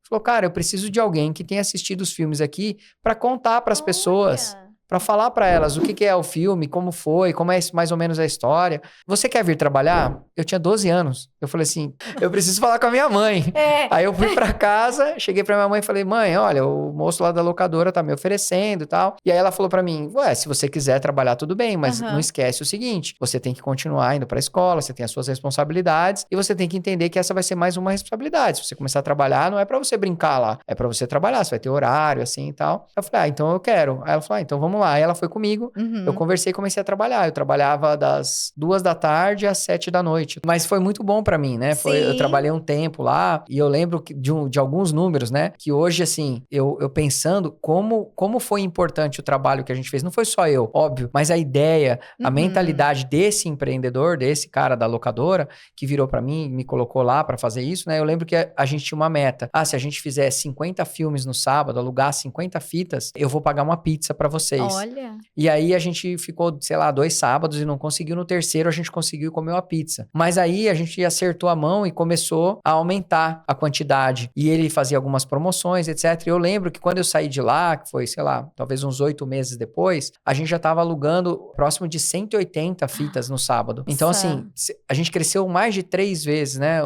Falou, cara, eu preciso de alguém que tenha assistido os filmes aqui pra contar pras pessoas. Pra falar pra elas o que é o filme, como foi, como é mais ou menos a história. Você quer vir trabalhar? Eu tinha 12 anos. Eu falei assim, eu preciso falar com a minha mãe. Aí eu fui pra casa, cheguei pra minha mãe e falei, mãe, olha, o moço lá da locadora tá me oferecendo e tal. E aí ela falou pra mim, ué, se você quiser trabalhar, tudo bem, mas não esquece o seguinte, você tem que continuar indo pra escola, você tem as suas responsabilidades e você tem que entender que essa vai ser mais uma responsabilidade. Se você começar a trabalhar, não é pra você brincar lá, é pra você trabalhar, você vai ter horário, assim e tal. Eu falei, então eu quero. Aí ela falou, então vamos lá. Aí ela foi comigo, eu conversei e comecei a trabalhar. Eu trabalhava das 2 da tarde às 7 da noite. Mas foi muito bom pra mim, né? Eu trabalhei um tempo lá e eu lembro de alguns números, né? Que hoje, assim, eu pensando como foi importante o trabalho que a gente fez. Não foi só eu, óbvio, mas a ideia, a mentalidade desse empreendedor, desse cara da locadora, que virou pra mim, me colocou lá pra fazer isso, né? Eu lembro que a gente tinha uma meta. Se a gente fizer 50 filmes no sábado, alugar 50 fitas, eu vou pagar uma pizza pra vocês. Olha. E aí a gente ficou, sei lá, 2 sábados e não conseguiu. No terceiro a gente conseguiu comer uma pizza. Mas aí a gente acertou a mão e começou a aumentar a quantidade. E ele fazia algumas promoções, etc. E eu lembro que quando eu saí de lá, que foi, sei lá, talvez uns 8 meses depois, a gente já tava alugando próximo de 180 fitas no sábado. Então, assim, a gente cresceu mais de 3 vezes, né?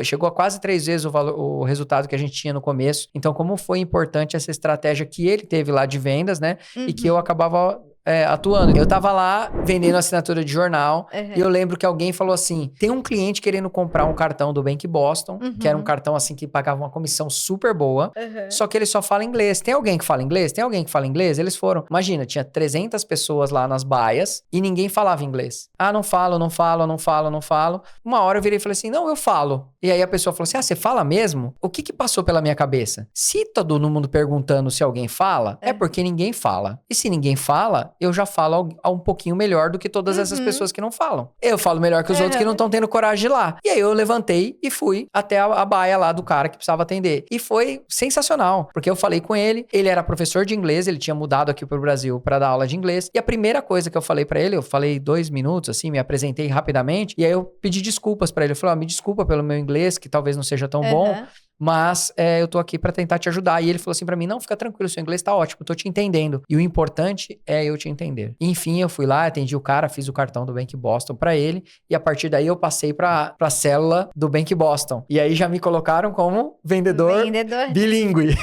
Chegou a quase 3 vezes o resultado que a gente tinha no começo. Então, como foi importante essa estratégia que ele teve lá de vendas, né? E que eu acabava atuando. Eu tava lá vendendo assinatura de jornal e eu lembro que alguém falou assim, tem um cliente querendo comprar um cartão do Bank Boston, que era um cartão assim que pagava uma comissão super boa, só que ele só fala inglês. Tem alguém que fala inglês? Tem alguém que fala inglês? Eles foram. Imagina, tinha 300 pessoas lá nas baias e ninguém falava inglês. Não falo. Uma hora eu virei e falei assim, não, eu falo. E aí a pessoa falou assim, você fala mesmo? O que passou pela minha cabeça? Se todo mundo perguntando se alguém fala, é porque ninguém fala. E se ninguém fala, eu já falo um pouquinho melhor do que todas essas pessoas que não falam. Eu falo melhor que os outros que não estão tendo coragem de ir lá. E aí eu levantei e fui até a baia lá do cara que precisava atender. E foi sensacional, porque eu falei com ele, ele era professor de inglês, ele tinha mudado aqui pro Brasil para dar aula de inglês. E a primeira coisa que eu falei para ele, eu falei 2 minutos, assim, me apresentei rapidamente, e aí eu pedi desculpas para ele. Eu falei, me desculpa pelo meu inglês, que talvez não seja tão bom, mas eu tô aqui pra tentar te ajudar. E ele falou assim pra mim, não, fica tranquilo, seu inglês tá ótimo, tô te entendendo. E o importante é eu te entender. Enfim, eu fui lá, atendi o cara, fiz o cartão do Bank Boston pra ele, e a partir daí eu passei pra célula do Bank Boston. E aí já me colocaram como vendedor bilíngue.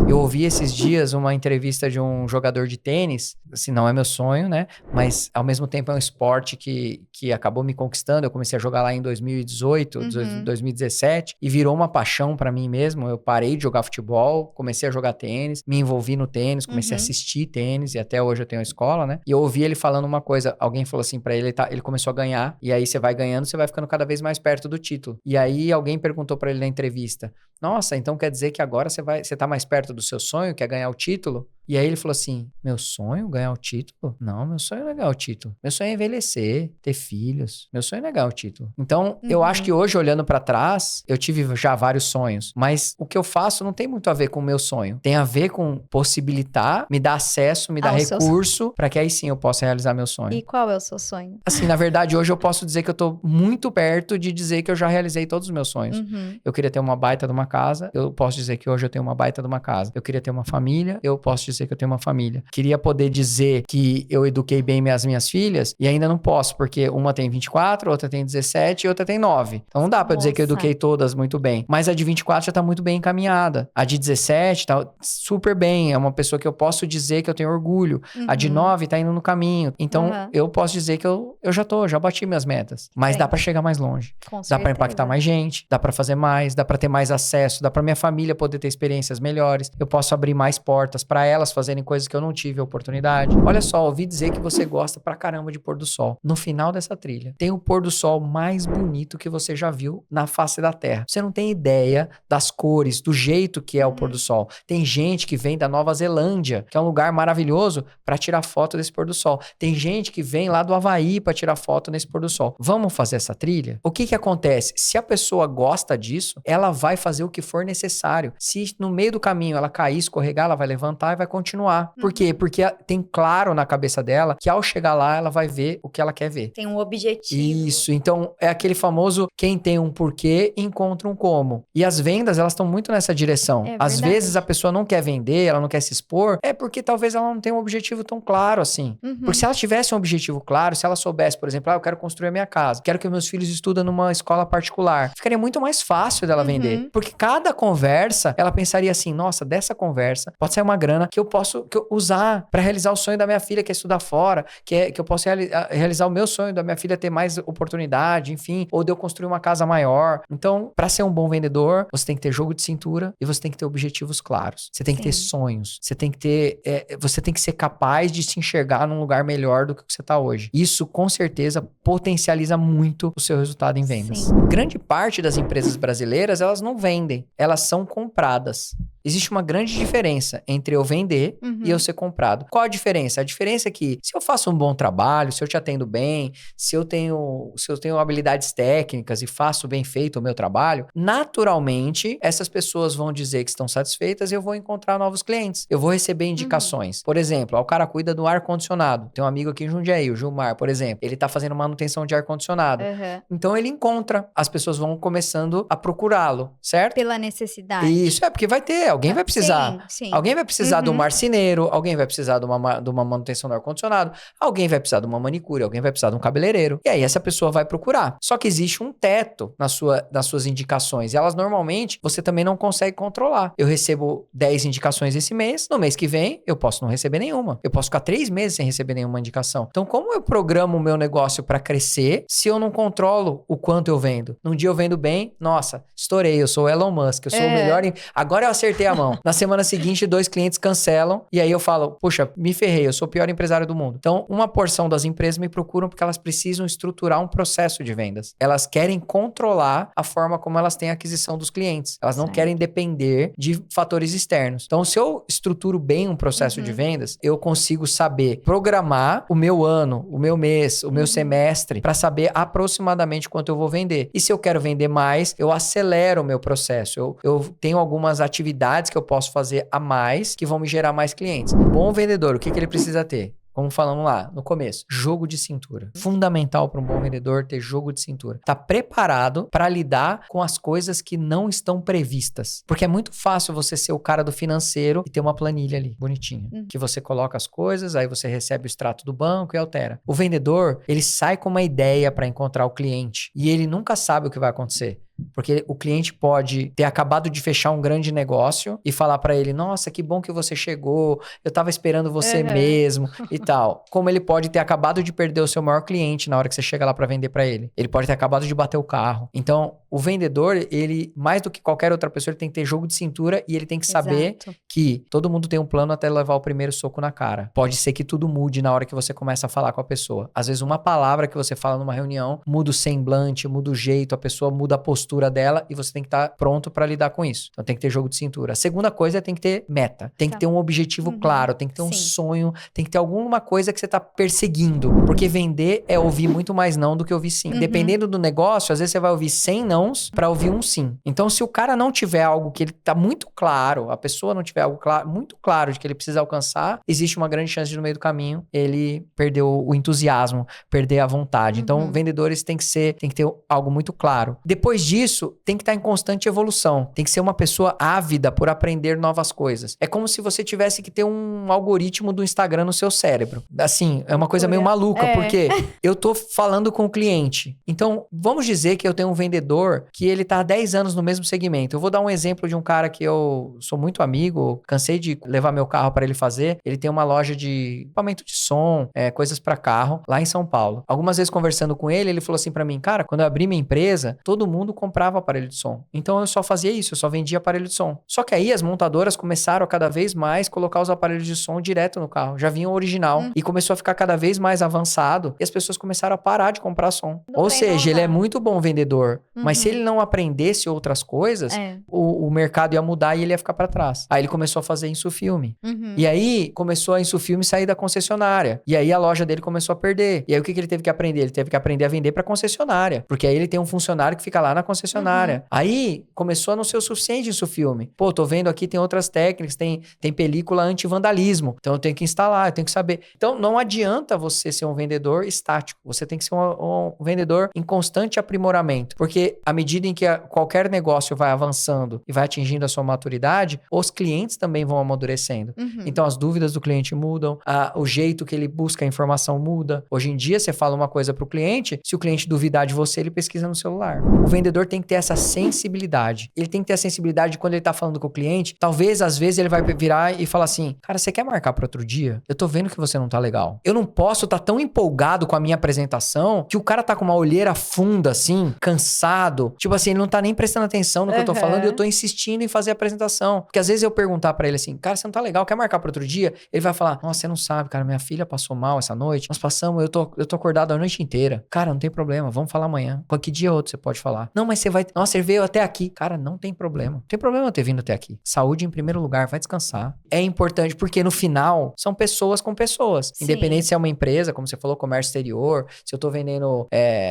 Eu ouvi esses dias uma entrevista de um jogador de tênis, assim, não é meu sonho, né? Mas ao mesmo tempo é um esporte que acabou me conquistando. Eu comecei a jogar lá em 2018, 2017, e virou uma paixão pra mim mesmo. Eu parei de jogar futebol, comecei a jogar tênis, me envolvi no tênis, comecei a assistir tênis, e até hoje eu tenho a escola, né? E eu ouvi ele falando uma coisa, alguém falou assim pra ele, ele começou a ganhar, e aí você vai ganhando, você vai ficando cada vez mais perto do título. E aí alguém perguntou pra ele na entrevista, nossa, então quer dizer que agora você tá mais perto do seu sonho, que é ganhar o título? E aí ele falou assim, meu sonho? Ganhar o título? Não, meu sonho não é ganhar o título. Meu sonho é envelhecer, ter filhos. Meu sonho não é ganhar o título. Então, eu acho que hoje, olhando pra trás, eu tive já vários sonhos. Mas o que eu faço não tem muito a ver com o meu sonho. Tem a ver com possibilitar, me dar acesso, me dar recurso, pra que aí sim eu possa realizar meu sonho. E qual é o seu sonho? Assim, na verdade, hoje eu posso dizer que eu tô muito perto de dizer que eu já realizei todos os meus sonhos. Eu queria ter uma baita de uma casa, eu posso dizer que hoje eu tenho uma baita de uma casa. Eu queria ter uma família, eu posso dizer que eu tenho uma família. Queria poder dizer que eu eduquei bem as minhas filhas e ainda não posso, porque uma tem 24, outra tem 17 e outra tem 9. Então não dá pra dizer que eu eduquei todas muito bem. Mas a de 24 já tá muito bem encaminhada. A de 17 tá super bem, é uma pessoa que eu posso dizer que eu tenho orgulho. A de 9 tá indo no caminho. Então eu posso dizer que eu já bati minhas metas. Mas dá pra chegar mais longe. Dá pra impactar mais gente, dá pra fazer mais, dá pra ter mais acesso, dá pra minha família poder ter experiências melhores. Eu posso abrir mais portas pra elas fazerem coisas que eu não tive a oportunidade. Olha só, ouvi dizer que você gosta pra caramba de pôr do sol. No final dessa trilha, tem o pôr do sol mais bonito que você já viu na face da Terra. Você não tem ideia das cores, do jeito que é o pôr do sol. Tem gente que vem da Nova Zelândia, que é um lugar maravilhoso, pra tirar foto desse pôr do sol. Tem gente que vem lá do Havaí pra tirar foto nesse pôr do sol. Vamos fazer essa trilha? O que acontece? Se a pessoa gosta disso, ela vai fazer o que for necessário. Se no meio do caminho ela cair, escorregar, ela vai levantar e vai continuar. Por quê? Porque tem claro na cabeça dela que ao chegar lá, ela vai ver o que ela quer ver. Tem um objetivo. Isso, então é aquele famoso quem tem um porquê encontra um como. E as vendas, elas estão muito nessa direção. É Às verdade. vezes a pessoa não quer vender, ela não quer se expor, é porque talvez ela não tenha um objetivo tão claro assim. Porque se ela tivesse um objetivo claro, se ela soubesse, por exemplo, eu quero construir a minha casa, quero que meus filhos estudem numa escola particular, ficaria muito mais fácil dela vender. Porque cada conversa, ela pensaria assim, nossa, dessa conversa pode sair uma grana que eu posso usar para realizar o sonho da minha filha que é estudar fora, que eu posso realizar o meu sonho da minha filha ter mais oportunidade, enfim, ou de eu construir uma casa maior. Então, para ser um bom vendedor, você tem que ter jogo de cintura e você tem que ter objetivos claros. Você tem que ter sonhos. Você tem que ter, você tem que ser capaz de se enxergar num lugar melhor do que você está hoje. Isso, com certeza, potencializa muito o seu resultado em vendas. Sim. Grande parte das empresas brasileiras, elas não vendem, elas são compradas. Existe uma grande diferença entre eu vender e eu ser comprado. Qual a diferença? A diferença é que se eu faço um bom trabalho, se eu te atendo bem, se eu tenho habilidades técnicas e faço bem feito o meu trabalho, naturalmente essas pessoas vão dizer que estão satisfeitas e eu vou encontrar novos clientes. Eu vou receber indicações. Por exemplo, o cara cuida do ar-condicionado. Tem um amigo aqui em Jundiaí, o Gilmar, por exemplo. Ele tá fazendo manutenção de ar-condicionado. Então ele encontra. As pessoas vão começando a procurá-lo, certo? Pela necessidade. Isso, porque vai ter. Alguém vai precisar. Sim. Alguém vai precisar de um marceneiro, alguém vai precisar de uma manutenção do ar-condicionado, alguém vai precisar de uma manicure, alguém vai precisar de um cabeleireiro. E aí essa pessoa vai procurar. Só que existe um teto nas suas indicações. E elas normalmente você também não consegue controlar. Eu recebo 10 indicações esse mês, no mês que vem eu posso não receber nenhuma. Eu posso ficar 3 meses sem receber nenhuma indicação. Então como eu programo o meu negócio para crescer se eu não controlo o quanto eu vendo? Num dia eu vendo bem, nossa, estourei, eu sou o Elon Musk, eu sou o melhor. Agora eu acertei a mão. Na semana seguinte, 2 clientes cancelam e aí eu falo, puxa, me ferrei, eu sou o pior empresário do mundo. Então, uma porção das empresas me procuram porque elas precisam estruturar um processo de vendas. Elas querem controlar a forma como elas têm a aquisição dos clientes. Elas não querem depender de fatores externos. Então, se eu estruturo bem um processo de vendas, eu consigo saber programar o meu ano, o meu mês, o meu semestre, para saber aproximadamente quanto eu vou vender. E se eu quero vender mais, eu acelero o meu processo. Eu tenho algumas atividades que eu posso fazer a mais que vão me gerar mais clientes. Bom vendedor, o que ele precisa ter? Como falamos lá no começo, jogo de cintura. Fundamental para um bom vendedor ter jogo de cintura. Tá preparado para lidar com as coisas que não estão previstas. Porque é muito fácil você ser o cara do financeiro e ter uma planilha ali, bonitinha. Que você coloca as coisas, aí você recebe o extrato do banco e altera. O vendedor, ele sai com uma ideia para encontrar o cliente e ele nunca sabe o que vai acontecer. Porque o cliente pode ter acabado de fechar um grande negócio e falar pra ele, nossa, que bom que você chegou, eu tava esperando você mesmo e tal. Como ele pode ter acabado de perder o seu maior cliente na hora que você chega lá pra vender pra ele. Ele pode ter acabado de bater o carro. Então, o vendedor, ele, mais do que qualquer outra pessoa, ele tem que ter jogo de cintura e ele tem que saber que todo mundo tem um plano até levar o primeiro soco na cara. Pode ser que tudo mude na hora que você começa a falar com a pessoa. Às vezes, uma palavra que você fala numa reunião muda o semblante, muda o jeito, a pessoa muda a postura dela e você tem que estar pronto para lidar com isso. Então tem que ter jogo de cintura. A segunda coisa é tem que ter meta. Tem que ter um objetivo claro, tem que ter um sonho, tem que ter alguma coisa que você tá perseguindo. Porque vender é ouvir muito mais não do que ouvir sim. Dependendo do negócio, às vezes você vai ouvir 100 nãos para ouvir um sim. Então se o cara não tiver algo que ele tá muito claro, a pessoa não tiver algo muito claro de que ele precisa alcançar, existe uma grande chance de no meio do caminho ele perder o entusiasmo, perder a vontade. Então vendedores tem que ter algo muito claro. Depois disso, tem que estar em constante evolução. Tem que ser uma pessoa ávida por aprender novas coisas. É como se você tivesse que ter um algoritmo do Instagram no seu cérebro. Assim, é uma coisa meio maluca, porque eu tô falando com o cliente. Então, vamos dizer que eu tenho um vendedor que ele tá há 10 anos no mesmo segmento. Eu vou dar um exemplo de um cara que eu sou muito amigo, cansei de levar meu carro para ele fazer. Ele tem uma loja de equipamento de som, coisas para carro, lá em São Paulo. Algumas vezes conversando com ele, ele falou assim para mim, cara, quando eu abri minha empresa, todo mundo comprava aparelho de som. Então eu só fazia isso, eu só vendia aparelho de som. Só que aí as montadoras começaram a cada vez mais colocar os aparelhos de som direto no carro. Já vinham original. E começou a ficar cada vez mais avançado e as pessoas começaram a parar de comprar som. Ou seja, ele é muito bom vendedor, mas se ele não aprendesse outras coisas, o mercado ia mudar e ele ia ficar para trás. Aí ele começou a fazer Insufilme. E aí começou a Insufilme sair da concessionária. E aí a loja dele começou a perder. E aí o que ele teve que aprender? Ele teve que aprender a vender para concessionária. Porque aí ele tem um funcionário que fica lá na concessionária concessionária. Aí, começou a não ser o suficiente isso o filme. Pô, tô vendo aqui, tem outras técnicas, tem película anti-vandalismo. Então, eu tenho que instalar, eu tenho que saber. Então, não adianta você ser um vendedor estático. Você tem que ser um vendedor em constante aprimoramento. Porque, à medida em que qualquer negócio vai avançando e vai atingindo a sua maturidade, os clientes também vão amadurecendo. Então, as dúvidas do cliente mudam, o jeito que ele busca a informação muda. Hoje em dia, você fala uma coisa pro cliente, se o cliente duvidar de você, ele pesquisa no celular. O vendedor tem que ter essa sensibilidade. Ele tem que ter a sensibilidade de quando ele tá falando com o cliente, talvez, às vezes, ele vai virar e falar assim, cara, você quer marcar para outro dia? Eu tô vendo que você não tá legal. Eu não posso estar tão empolgado com a minha apresentação que o cara tá com uma olheira funda, assim, cansado. Tipo assim, ele não tá nem prestando atenção no que eu tô falando e eu tô insistindo em fazer a apresentação. Porque às vezes eu perguntar pra ele assim, cara, você não tá legal, quer marcar para outro dia? Ele vai falar, nossa, você não sabe, cara, minha filha passou mal essa noite. Nós passamos, eu tô acordado a noite inteira. Cara, não tem problema, vamos falar amanhã. Que dia outro você pode falar? Não, mas você vai... Nossa, você veio até aqui. Cara, não tem problema. Não tem problema eu ter vindo até aqui. Saúde em primeiro lugar, vai descansar. É importante porque no final são pessoas com pessoas. Sim. Independente se é uma empresa, como você falou, comércio exterior, se eu tô vendendo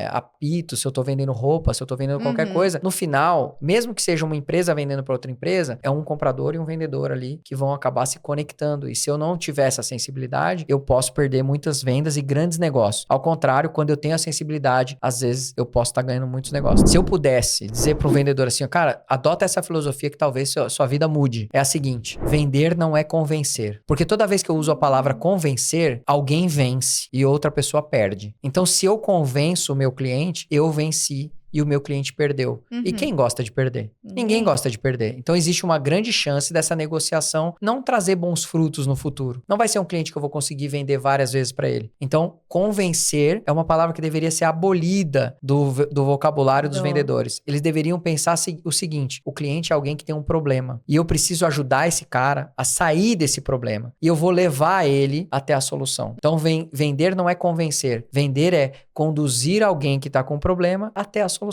apito, se eu tô vendendo roupa, se eu tô vendendo qualquer coisa. No final, mesmo que seja uma empresa vendendo para outra empresa, é um comprador e um vendedor ali que vão acabar se conectando. E se eu não tiver essa sensibilidade, eu posso perder muitas vendas e grandes negócios. Ao contrário, quando eu tenho a sensibilidade, às vezes eu posso estar ganhando muitos negócios. Se eu pudesse dizer para um vendedor assim, cara, adota essa filosofia que talvez sua vida mude. É a seguinte, vender não é convencer. Porque toda vez que eu uso a palavra convencer, alguém vence e outra pessoa perde. Então, se eu convenço o meu cliente, eu venci. E o meu cliente perdeu. E quem gosta de perder? Ninguém gosta de perder. Então, existe uma grande chance dessa negociação não trazer bons frutos no futuro. Não vai ser um cliente que eu vou conseguir vender várias vezes para ele. Então, convencer é uma palavra que deveria ser abolida do vocabulário dos vendedores. Eles deveriam pensar o seguinte, o cliente é alguém que tem um problema. E eu preciso ajudar esse cara a sair desse problema. E eu vou levar ele até a solução. Então, vender não é convencer. Vender é conduzir alguém que está com um problema até a solução.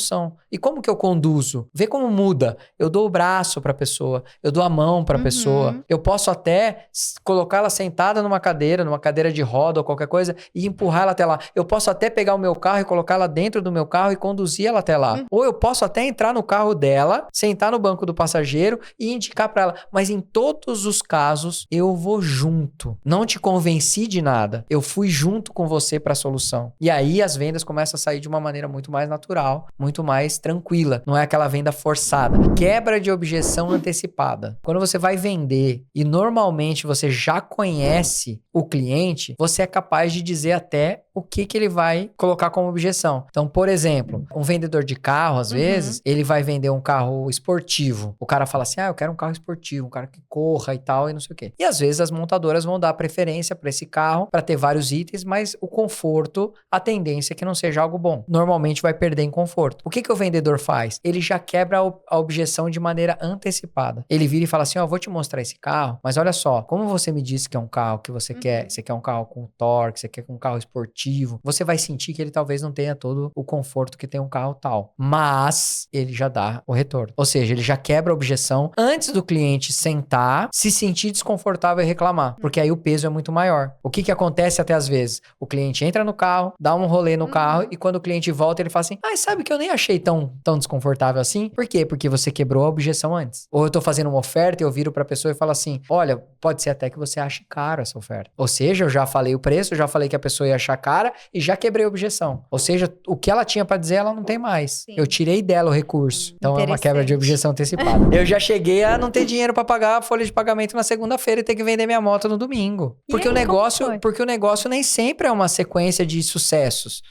E como que eu conduzo? Vê como muda. Eu dou o braço para a pessoa, eu dou a mão para a pessoa. Eu posso até colocar ela sentada numa cadeira de roda ou qualquer coisa e empurrar ela até lá. Eu posso até pegar o meu carro e colocar ela dentro do meu carro e conduzir ela até lá. Ou eu posso até entrar no carro dela, sentar no banco do passageiro e indicar para ela. Mas em todos os casos, eu vou junto. Não te convenci de nada. Eu fui junto com você para a solução. E aí as vendas começam a sair de uma maneira muito mais natural, muito mais tranquila. Não é aquela venda forçada. Quebra de objeção antecipada. Quando você vai vender e normalmente você já conhece o cliente, você é capaz de dizer até o que ele vai colocar como objeção. Então, por exemplo, um vendedor de carro, às vezes, ele vai vender um carro esportivo. O cara fala assim, eu quero um carro esportivo, um cara que corra e tal, e não sei o quê. E às vezes as montadoras vão dar preferência para esse carro, para ter vários itens, mas o conforto, a tendência é que não seja algo bom. Normalmente vai perder em conforto. O que o vendedor faz? Ele já quebra a objeção de maneira antecipada. Ele vira e fala assim, vou te mostrar esse carro, mas olha só, como você me disse que é um carro que você quer, você quer um carro com torque, você quer um carro esportivo, você vai sentir que ele talvez não tenha todo o conforto que tem um carro tal. Mas ele já dá o retorno. Ou seja, ele já quebra a objeção antes do cliente sentar, se sentir desconfortável e reclamar. Porque aí o peso é muito maior. O que acontece até às vezes? O cliente entra no carro, dá um rolê no carro e quando o cliente volta, ele fala assim, sabe que eu nem achei tão desconfortável assim? Por quê? Porque você quebrou a objeção antes. Ou eu tô fazendo uma oferta e eu viro pra pessoa e falo assim, olha, pode ser até que você ache caro essa oferta. Ou seja, eu já falei o preço, eu já falei que a pessoa ia achar cara e já quebrei a objeção. Ou seja, o que ela tinha pra dizer, ela não tem mais. Sim. Eu tirei dela o recurso. Então é uma quebra de objeção antecipada. Eu já cheguei a não ter dinheiro pra pagar a folha de pagamento na segunda-feira e ter que vender minha moto no domingo. Porque o negócio nem sempre é uma sequência de sucessos.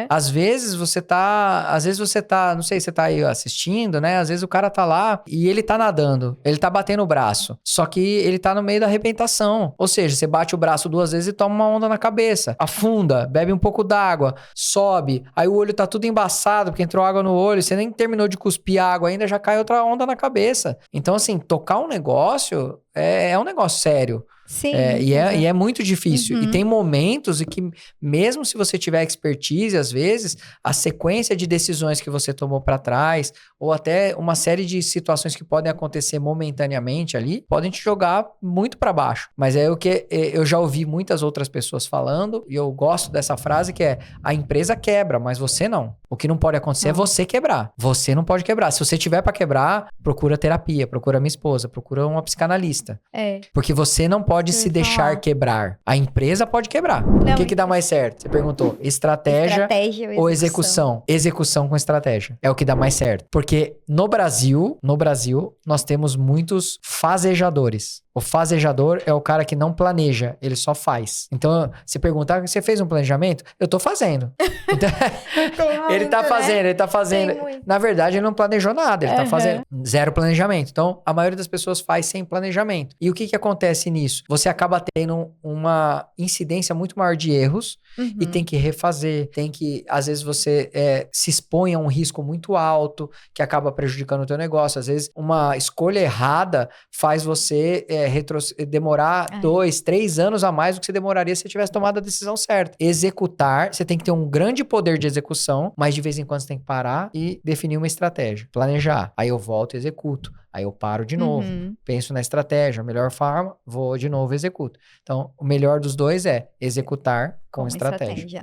Às vezes você tá, não sei se você tá aí assistindo, né? Às vezes o cara tá lá e ele tá nadando, ele tá batendo o braço, só que ele tá no meio da arrebentação. Ou seja, você bate o braço 2 vezes e toma uma onda na cabeça, afunda, bebe um pouco d'água, sobe, aí o olho tá tudo embaçado porque entrou água no olho, você nem terminou de cuspir água ainda, já cai outra onda na cabeça. Então assim, tocar um negócio é um negócio sério. Sim. E é muito difícil. E tem momentos em que, mesmo se você tiver expertise, às vezes, a sequência de decisões que você tomou para trás, ou até uma série de situações que podem acontecer momentaneamente ali, podem te jogar muito para baixo. Mas é o que eu já ouvi muitas outras pessoas falando, e eu gosto dessa frase que é: a empresa quebra, mas você não. O que não pode acontecer é você quebrar. Você não pode quebrar. Se você tiver para quebrar, procura terapia, procura minha esposa, procura uma psicanalista. Porque você não pode se deixar quebrar. A empresa pode quebrar. Não, o que dá mais certo? Você perguntou, estratégia ou execução? Execução com estratégia. É o que dá mais certo. Porque no Brasil, nós temos muitos fazejadores. O fazejador é o cara que não planeja, ele só faz. Então, você perguntar, você fez um planejamento? Eu tô fazendo. Então, ele tá fazendo. Na verdade, ele não planejou nada, ele tá fazendo zero planejamento. Então, a maioria das pessoas faz sem planejamento. E o que acontece nisso? Você acaba tendo uma incidência muito maior de erros e tem que refazer, às vezes você se expõe a um risco muito alto que acaba prejudicando o teu negócio. Às vezes, uma escolha errada faz você demorar 2, 3 anos a mais do que você demoraria se você tivesse tomado a decisão certa. Executar, você tem que ter um grande poder de execução, mas de vez em quando você tem que parar e definir uma estratégia. Planejar. Aí eu volto e executo. Aí eu paro de novo. Penso na estratégia. A melhor forma, vou de novo e executo. Então, o melhor dos dois é executar com estratégia.